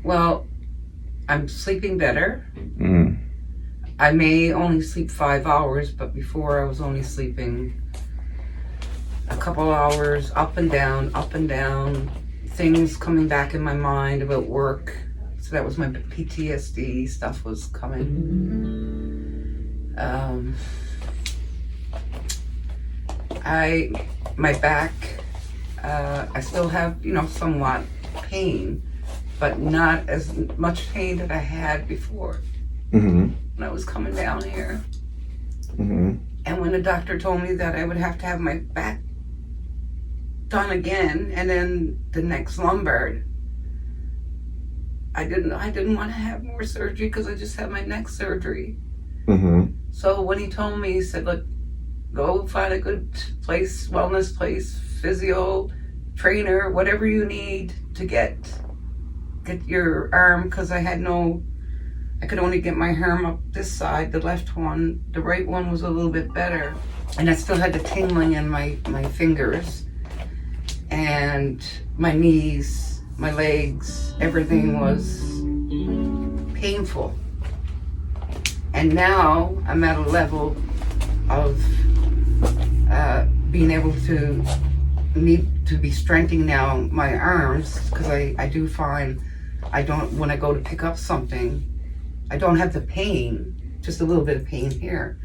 Well, I'm sleeping better. Mm. I may only sleep 5 hours, but before I was only sleeping a couple hours, up and down, things coming back in my mind about work. So that was my PTSD stuff was coming. My back, I still have, somewhat pain, but not as much pain that I had before. Mm-hmm. When I was coming down here. Mm-hmm. And when the doctor told me that I would have to have my back done again, and then the next lumbar, I didn't want to have more surgery because I just had my neck surgery. Mm-hmm. So when he told me, he said, look, go find a good place, wellness place, physio, trainer, whatever you need to get your arm, because I could only get my arm up this side, the left one. The right one was a little bit better. And I still had the tingling in my fingers and my knees, my legs, everything was painful. And now I'm at a level of being able to need to be strengthening now my arms, because I do find when I go to pick up something, I don't have the pain, just a little bit of pain here.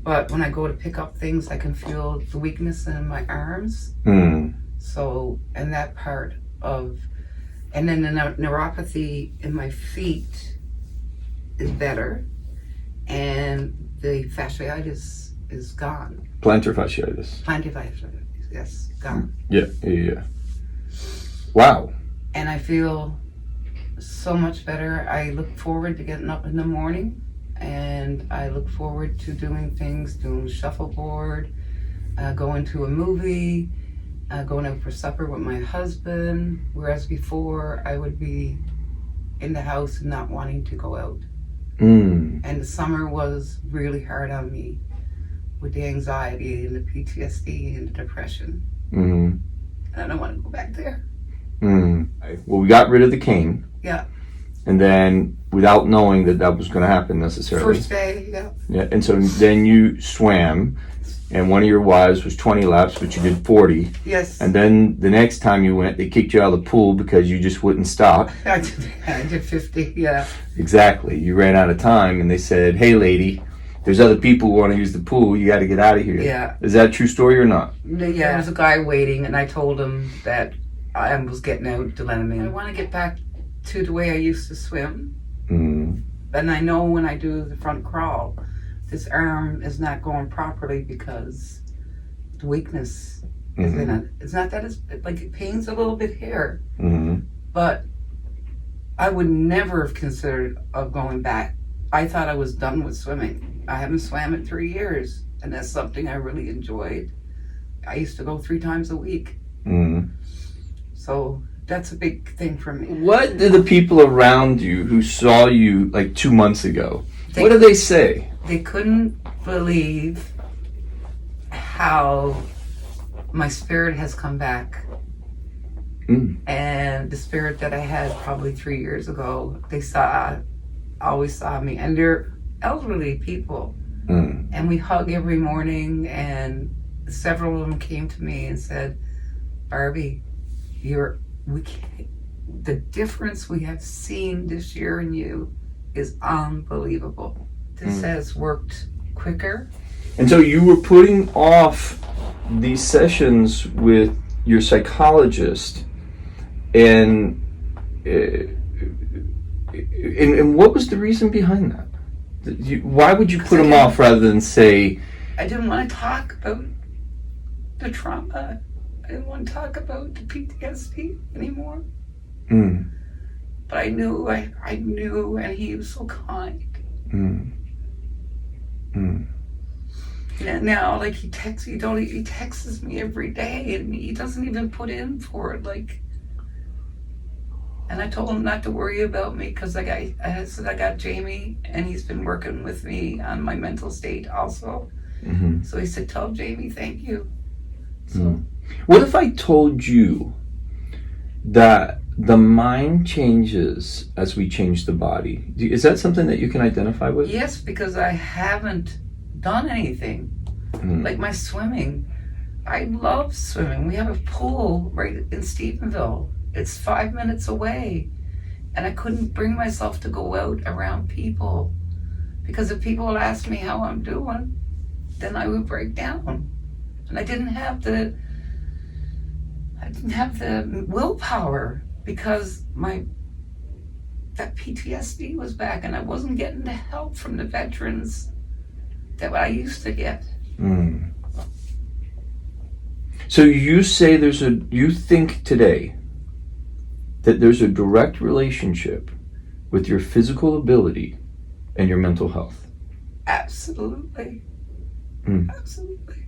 But when I go to pick up things, I can feel the weakness in my arms. Mm. So, and that part of, and then the neuropathy in my feet is better. And the fasciitis is gone. Plantar fasciitis. Plantar fasciitis, yes, gone. Yeah. Wow. And I feel so much better. I look forward to getting up in the morning, and I look forward to doing shuffleboard, going to a movie, going out for supper with my husband, whereas before I would be in the house and not wanting to go out. Mm. And the summer was really hard on me with the anxiety and the PTSD and the depression. Mm. And I don't want to go back there. Mm. Well, we got rid of the cane. Yeah. And then, without knowing that was going to happen necessarily. First day, yeah. Yeah, and so then you swam, and one of your wives was 20 laps, but you did 40. Yes. And then the next time you went, they kicked you out of the pool because you just wouldn't stop. I did 50, yeah. Exactly. You ran out of time, and they said, hey, lady, there's other people who want to use the pool. You got to get out of here. Yeah. Is that a true story or not? Yeah, there was a guy waiting, and I told him that I was getting out to let him in. I want to get back to the way I used to swim. Mm. And I know when I do the front crawl, this arm is not going properly because the weakness is in it. It's not that it pains a little bit here, but I would never have considered of going back. I thought I was done with swimming. I haven't swam in 3 years, and that's something I really enjoyed. I used to go 3 times a week. Mm. So that's a big thing for me. What did the people around you who saw you like 2 months ago, what did they say? They couldn't believe how my spirit has come back. Mm. And the spirit that I had probably 3 years ago, they always saw me. And they're elderly people. Mm. And we hug every morning, and several of them came to me and said, Barbie, the difference we have seen this year in you is unbelievable. This has worked quicker. And so you were putting off these sessions with your psychologist, and what was the reason behind that? Why would you put them off rather than say... I didn't want to talk about the trauma. I didn't want to talk about the PTSD anymore. Mm. But I knew, and he was so kind. Mm. Mm. And now, he texts me every day, and he doesn't even put in for it, And I told him not to worry about me, because I said I got Jamie, and he's been working with me on my mental state also. Mm-hmm. So he said, tell Jamie thank you. So. What if I told you that the mind changes as we change the body. Is that something that you can identify with? Yes, because I haven't done anything. Like my swimming. I love swimming. We have a pool right in Stephenville. It's 5 minutes away. And I couldn't bring myself to go out around people. Because if people asked me how I'm doing, then I would break down. And I didn't have the willpower because that PTSD was back and I wasn't getting the help from the veterans that I used to get. So you say you think today that there's a direct relationship with your physical ability and your mental health? Absolutely. Absolutely.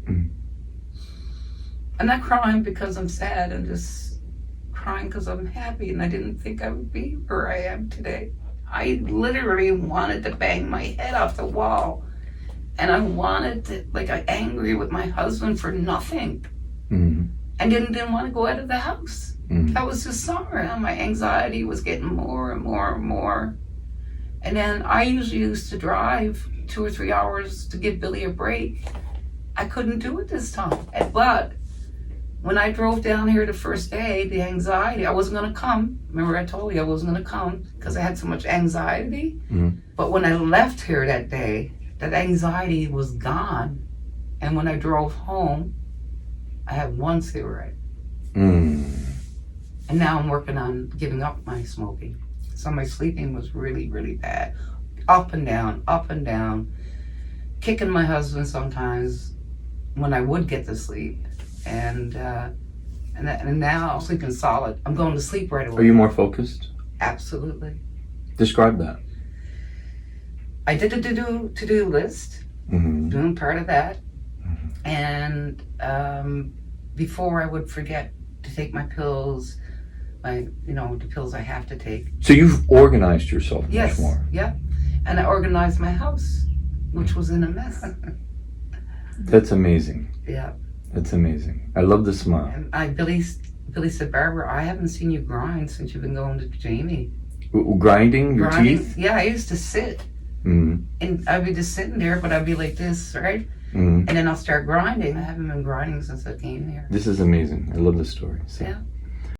I'm not crying because I'm sad. I'm just crying because I'm happy and I didn't think I would be where I am today. I literally wanted to bang my head off the wall. And I wanted to, like, I'm angry with my husband for nothing. And didn't want to go out of the house. That was just summer, and my anxiety was getting more and more and more. And then I usually used to drive 2 or 3 hours to give Billy a break. I couldn't do it this time. But when I drove down here the first day, the anxiety, I wasn't going to come. Remember I told you I wasn't going to come because I had so much anxiety. But when I left here that day, that anxiety was gone. And when I drove home, I had 1 cigarette. And now I'm working on giving up my smoking. So my sleeping was really, really bad. Up and down. Kicking my husband sometimes when I would get to sleep. And now I'm sleeping solid. I'm going to sleep right away. Are you more focused? Absolutely. Describe that. I did a to-do list, doing part of that. And before I would forget to take my pills, the pills I have to take. So you've organized yourself much more. Yep. And I organized my house, which was in a mess. That's amazing. Yeah. That's amazing. I love the smile. And Billy said, Barbara, I haven't seen you grind since you've been going to Jamie. Grinding your teeth? Yeah, I used to sit. And I'd be just sitting there, but I'd be like this, right? And then I'll start grinding. I haven't been grinding since I came here. This is amazing. I love this story. So. Yeah.